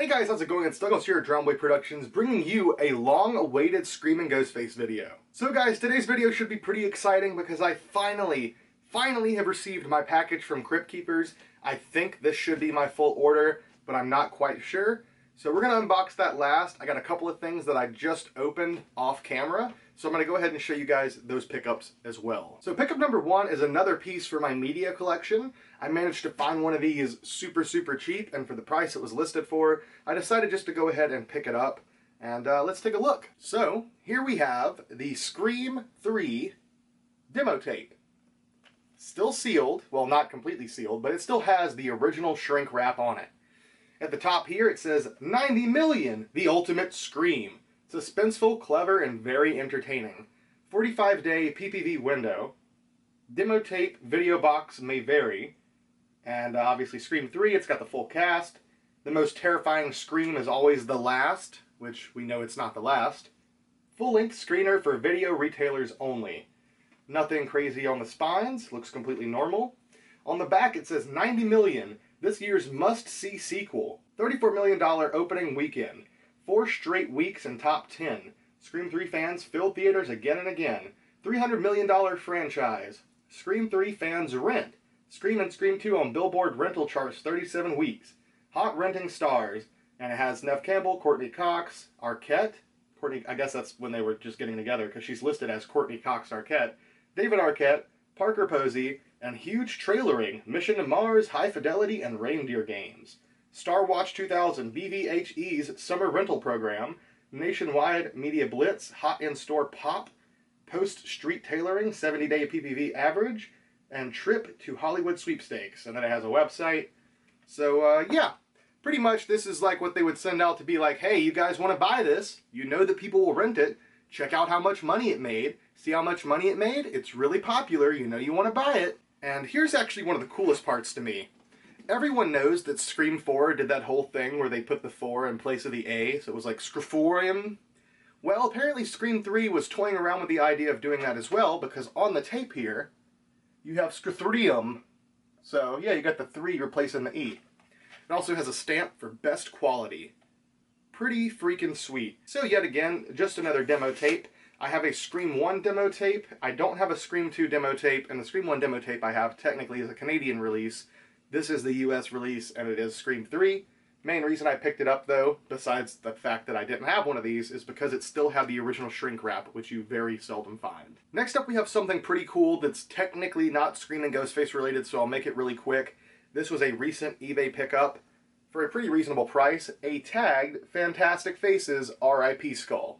Hey guys, how's it going? It's Douglas here at Drownboy Productions, bringing you a long-awaited Screaming Ghostface video. So guys, today's video should be pretty exciting because I finally have received my package from Crypt Keepers. I think this should be my full order, but I'm not quite sure. So we're going to unbox that last. I got a couple of things that I just opened off camera, so I'm going to go ahead and show you guys those pickups as well. So pickup number one is another piece for my media collection. I managed to find one of these super cheap, and for the price it was listed for, I decided just to go ahead and pick it up. And let's take a look. So here we have the Scream 3 demo tape. Still sealed, well, not completely sealed, but it still has the original shrink wrap on it. At the top here it says 90 million, the ultimate Scream. Suspenseful, clever, and very entertaining. 45-day PPV window. Demo tape video box may vary. And obviously Scream 3, it's got the full cast. The most terrifying Scream is always the last, which we know it's not the last. Full-length screener for video retailers only. Nothing crazy on the spines, looks completely normal. On the back it says 90 million, this year's must-see sequel. $34 million opening weekend. 4 straight weeks in top 10. Scream 3 fans filled theaters again and again. $300 million franchise. Scream 3 fans rent. Scream and Scream 2 on Billboard rental charts 37 weeks. Hot renting stars. And it has Neve Campbell, Courtney Cox, Arquette. Courtney, I guess that's when they were just getting together because she's listed as Courtney Cox Arquette. David Arquette, Parker Posey, and huge trailering, Mission to Mars, High Fidelity, and Reindeer Games. Star Watch 2000, BVHE's summer rental program, nationwide media blitz, hot in-store pop, post-street tailoring, 70-day PPV average, and trip to Hollywood sweepstakes. And then it has a website. So, yeah, pretty much this is like what they would send out to be like, hey, you guys want to buy this? You know that people will rent it. Check out how much money it made. See how much money it made? It's really popular. You know you want to buy it. And here's actually one of the coolest parts to me. Everyone knows that Scream 4 did that whole thing where they put the 4 in place of the A, so it was like Screforium. Well, apparently Scream 3 was toying around with the idea of doing that as well, because on the tape here, you have Screforium. So, yeah, you got the 3 replacing the E. It also has a stamp for best quality. Pretty freaking sweet. So, yet again, just another demo tape. I have a Scream 1 demo tape. I don't have a Scream 2 demo tape, and the Scream 1 demo tape I have technically is a Canadian release. This is the US release, and it is Scream 3. Main reason I picked it up, though, besides the fact that I didn't have one of these, is because it still had the original shrink wrap, which you very seldom find. Next up, we have something pretty cool that's technically not Scream and Ghostface related, so I'll make it really quick. This was a recent eBay pickup for a pretty reasonable price. A tagged Fantastic Faces R.I.P. skull.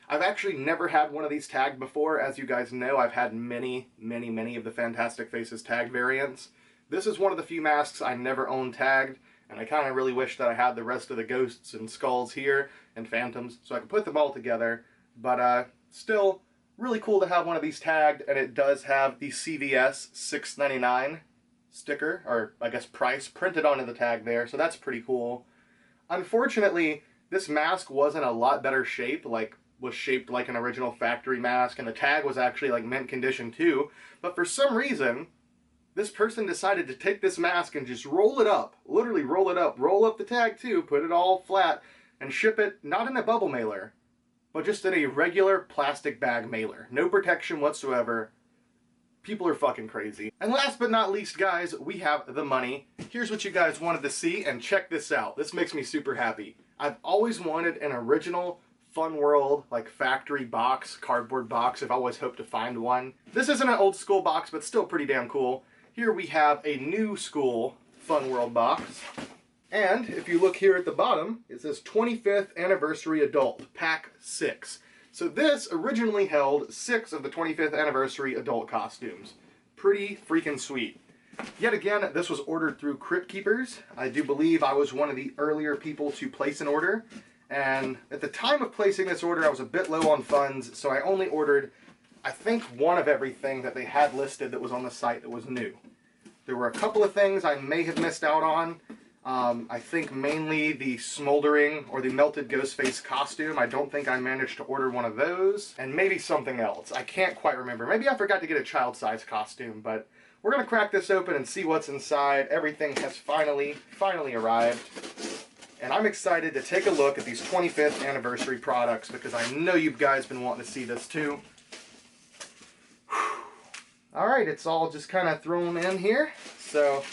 I've actually never had one of these tagged before. As you guys know, I've had many of the Fantastic Faces tagged variants. This is one of the few masks I never owned tagged, and I kind of really wish that I had the rest of the ghosts and skulls here, and phantoms, so I could put them all together. But still, really cool to have one of these tagged, and it does have the CVS $6.99 sticker, or I guess price, printed onto the tag there, so that's pretty cool. Unfortunately, this mask wasn't a lot better shape, was shaped like an original factory mask, and the tag was actually like mint condition too, but for some reason, this person decided to take this mask and just roll it up, literally roll it up, roll up the tag too, put it all flat, and ship it not in a bubble mailer, but just in a regular plastic bag mailer. No protection whatsoever. People are fucking crazy. And last but not least, guys, we have the money. Here's what you guys wanted to see, and check this out. This makes me super happy. I've always wanted an original Fun World, like factory box, cardboard box. I've always hoped to find one. This isn't an old school box, but still pretty damn cool. Here we have a new school Fun World box. And if you look here at the bottom, it says 25th Anniversary Adult, Pack 6. So this originally held 6 of the 25th Anniversary Adult costumes. Pretty freaking sweet. Yet again, this was ordered through Crypt Keepers. I do believe I was one of the earlier people to place an order. And at the time of placing this order, I was a bit low on funds, so I only ordered, I think, one of everything that they had listed that was on the site that was new. There were a couple of things I may have missed out on. I think mainly the smoldering or the melted Ghostface costume. I don't think I managed to order one of those. And maybe something else. I can't quite remember. Maybe I forgot to get a child-size costume, but we're going to crack this open and see what's inside. Everything has finally arrived. And I'm excited to take a look at these 25th anniversary products because I know you guys been wanting to see this too. Alright, it's all just kind of thrown in here. So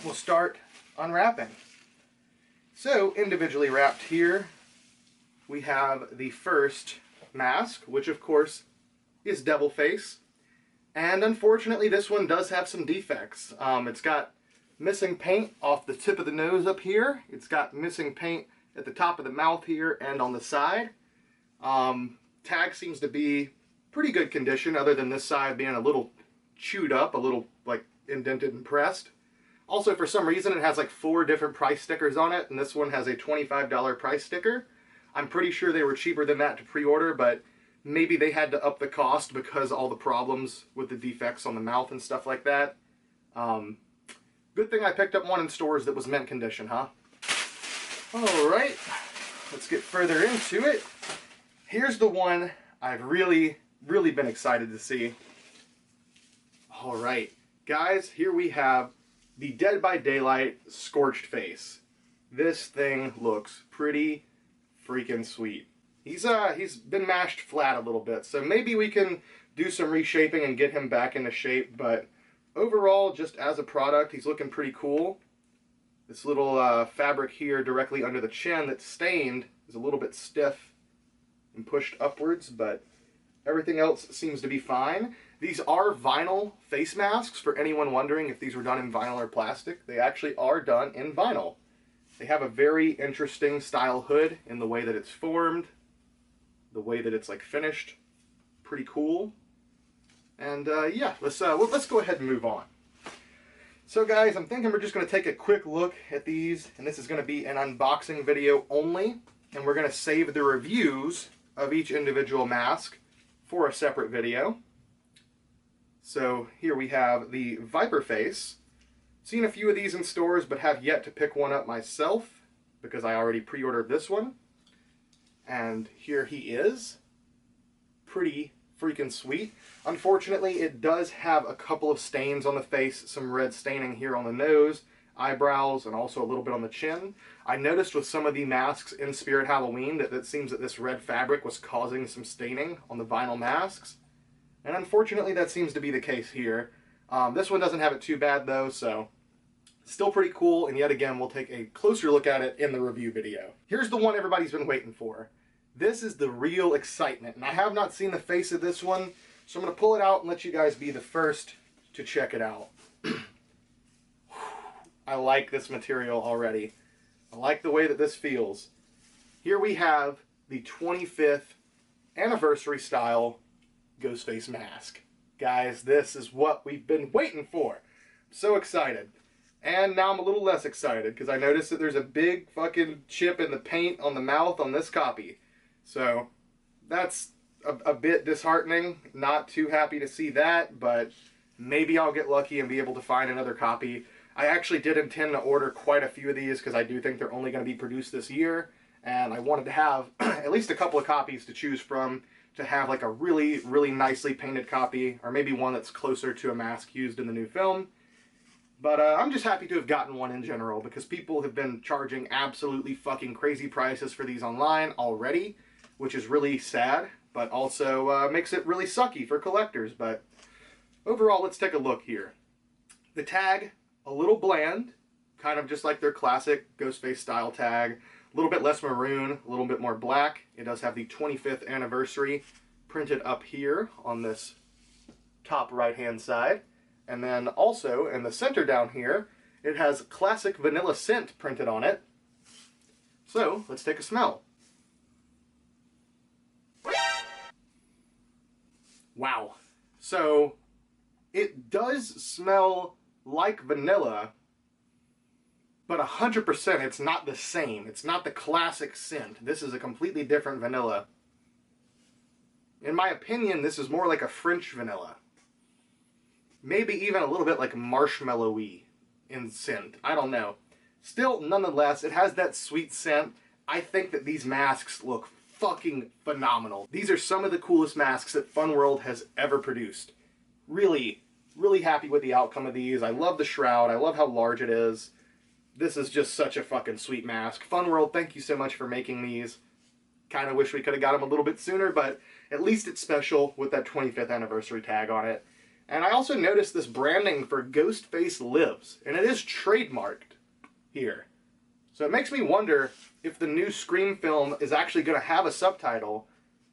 we'll start unwrapping. So individually wrapped here, we have the first mask, which of course is Devil Face. And unfortunately this one does have some defects. It's got missing paint off the tip of the nose up here. It's got missing paint at the top of the mouth here and on the side. Tag seems to be pretty good condition, other than this side being a little chewed up, a little like indented and pressed. Also, for some reason, it has like 4 different price stickers on it, and this one has a $25 price sticker. I'm pretty sure they were cheaper than that to pre-order, but maybe they had to up the cost because all the problems with the defects on the mouth and stuff like that. Good thing I picked up one in stores that was mint condition, huh? Alright, let's get further into it. Here's the one I've really been excited to see. Alright, guys, here we have the Dead by Daylight Scorched Face. This thing looks pretty freaking sweet. He's been mashed flat a little bit, so maybe we can do some reshaping and get him back into shape, but overall, just as a product, he's looking pretty cool. This little fabric here directly under the chin that's stained is a little bit stiff and pushed upwards, but everything else seems to be fine. These are vinyl face masks, for anyone wondering if these were done in vinyl or plastic. They actually are done in vinyl. They have a very interesting style hood in the way that it's formed, the way that it's like finished. Pretty cool. And yeah, let's go ahead and move on. So guys, I'm thinking we're just going to take a quick look at these, and this is going to be an unboxing video only, and we're going to save the reviews of each individual mask for a separate video. So here we have the Viper Face. Seen a few of these in stores, but have yet to pick one up myself because I already pre-ordered this one. And here he is. Pretty freaking sweet. Unfortunately, it does have a couple of stains on the face, some red staining here on the nose, eyebrows, and also a little bit on the chin. I noticed with some of the masks in Spirit Halloween that it seems that this red fabric was causing some staining on the vinyl masks. And unfortunately, that seems to be the case here. This one doesn't have it too bad though, so still pretty cool, and yet again, we'll take a closer look at it in the review video. Here's the one everybody's been waiting for. This is the real excitement, and I have not seen the face of this one, so I'm going to pull it out and let you guys be the first to check it out. I like this material already. I like the way that this feels. Here we have the 25th anniversary style Ghostface mask. Guys, this is what we've been waiting for. I'm so excited. And now I'm a little less excited because I noticed that there's a big fucking chip in the paint on the mouth on this copy. So that's a bit disheartening. Not too happy to see that, but maybe I'll get lucky and be able to find another copy. I actually did intend to order quite a few of these because I do think they're only going to be produced this year, and I wanted to have at least a couple of copies to choose from to have like a really nicely painted copy, or maybe one that's closer to a mask used in the new film. But I'm just happy to have gotten one in general because people have been charging absolutely fucking crazy prices for these online already, which is really sad, but also makes it really sucky for collectors. But overall, let's take a look here. The tag, a little bland, kind of just like their classic Ghostface style tag. A little bit less maroon, a little bit more black. It does have the 25th anniversary printed up here on this top right-hand side. And then also in the center down here, it has classic vanilla scent printed on it. So let's take a smell. Wow. So it does smell like vanilla, but 100% it's not the same. It's not the classic scent. This is a completely different vanilla. In my opinion, this is more like a French vanilla. Maybe even a little bit like marshmallowy in scent. I don't know. Still, nonetheless, it has that sweet scent. I think that these masks look fucking phenomenal. These are some of the coolest masks that Fun World has ever produced. Really happy with the outcome of these. I love the shroud. I love how large it is. This is just such a fucking sweet mask. Fun World, thank you so much for making these. Kind of wish we could have got them a little bit sooner, but at least it's special with that 25th anniversary tag on it. And I also noticed this branding for Ghostface Lives, and it is trademarked here. So it makes me wonder if the new Scream film is actually going to have a subtitle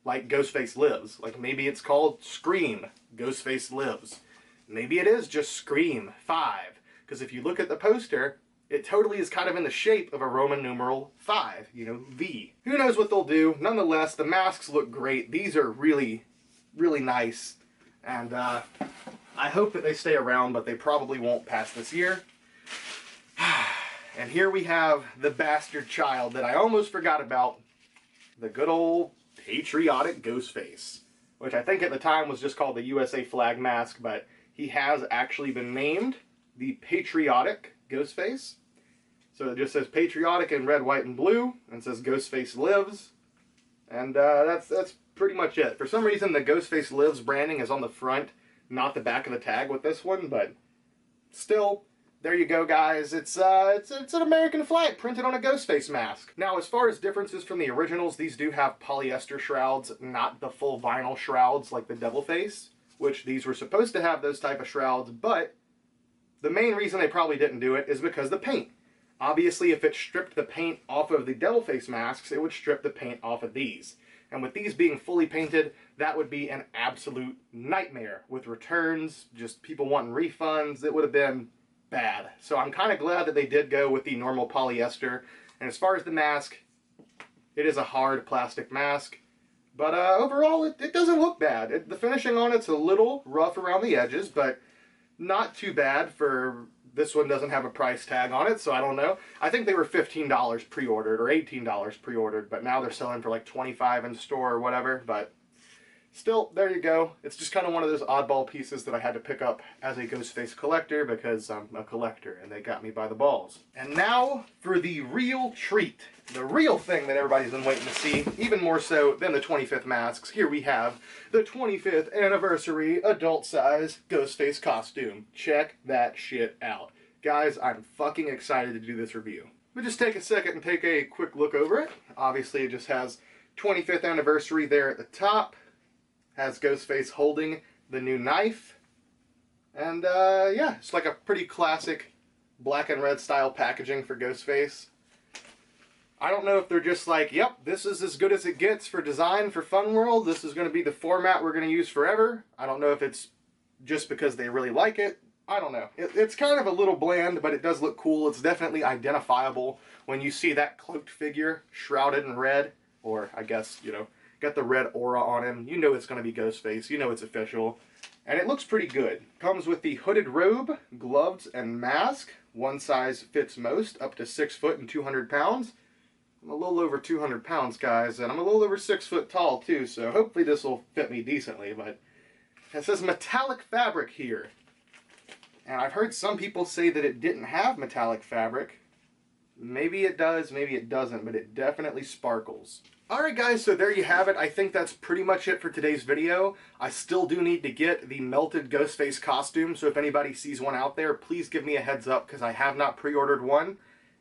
like Ghostface Lives. Like maybe it's called Scream, Ghostface Lives. Maybe it is just Scream 5. Because if you look at the poster, it totally is kind of in the shape of a Roman numeral 5, you know, V. Who knows what they'll do? Nonetheless, the masks look great. These are really, really nice. And I hope that they stay around, but they probably won't past this year. And here we have the bastard child that I almost forgot about. The good old patriotic Ghostface. Which I think at the time was just called the USA flag mask, but he has actually been named the patriotic Ghostface. So it just says patriotic in red, white, and blue, and says Ghostface Lives. And that's pretty much it. For some reason, the Ghostface Lives branding is on the front, not the back of the tag with this one, but still, there you go, guys. It's an American flag printed on a Ghostface mask. Now, as far as differences from the originals, these do have polyester shrouds, not the full vinyl shrouds like the Devil Face, which these were supposed to have those type of shrouds, but the main reason they probably didn't do it is because the paint. Obviously, if it stripped the paint off of the Devil Face masks, it would strip the paint off of these. And with these being fully painted, that would be an absolute nightmare. With returns, just people wanting refunds, it would have been bad. So I'm kind of glad that they did go with the normal polyester. And as far as the mask, it is a hard plastic mask. But overall, it doesn't look bad. The finishing on it's a little rough around the edges, but not too bad for... This one doesn't have a price tag on it, so I don't know. I think they were $15 pre-ordered or $18 pre-ordered, but now they're selling for like $25 in store or whatever. But still, there you go. It's just kind of one of those oddball pieces that I had to pick up as a Ghostface collector because I'm a collector and they got me by the balls. And now for the real treat. The real thing that everybody's been waiting to see, even more so than the 25th masks. Here we have the 25th anniversary adult size Ghostface costume. Check that shit out. Guys, I'm fucking excited to do this review. We'll just take a second and take a quick look over it. Obviously it just has 25th anniversary there at the top. Has Ghostface holding the new knife. And yeah, it's like a pretty classic black and red style packaging for Ghostface. I don't know if they're just like, yep, this is as good as it gets for design for Fun World. This is going to be the format we're going to use forever. I don't know if it's just because they really like it. I don't know. It's kind of a little bland, but it does look cool. It's definitely identifiable when you see that cloaked figure shrouded in red. Or, I guess, you know, got the red aura on him. You know it's going to be Ghostface. You know it's official. And it looks pretty good. Comes with the hooded robe, gloves, and mask. One size fits most, up to 6 foot and 200 pounds. I'm a little over 200 pounds, guys, and I'm a little over 6 foot tall, too, so hopefully this will fit me decently, but it says metallic fabric here. And I've heard some people say that it didn't have metallic fabric. Maybe it does, maybe it doesn't, but it definitely sparkles. Alright guys, so there you have it. I think that's pretty much it for today's video. I still do need to get the melted Ghostface costume, so if anybody sees one out there, please give me a heads up, because I have not pre-ordered one.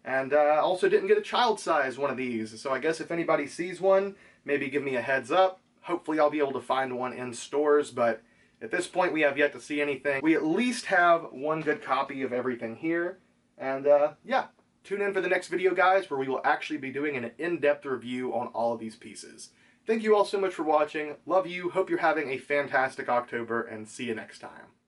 And also didn't get a child size one of these, so I guess if anybody sees one, maybe give me a heads up. Hopefully I'll be able to find one in stores, but at this point we have yet to see anything. We at least have one good copy of everything here, and yeah, tune in for the next video, guys, where we will actually be doing an in-depth review on all of these pieces. Thank you all so much for watching, love you, hope you're having a fantastic October, and see you next time.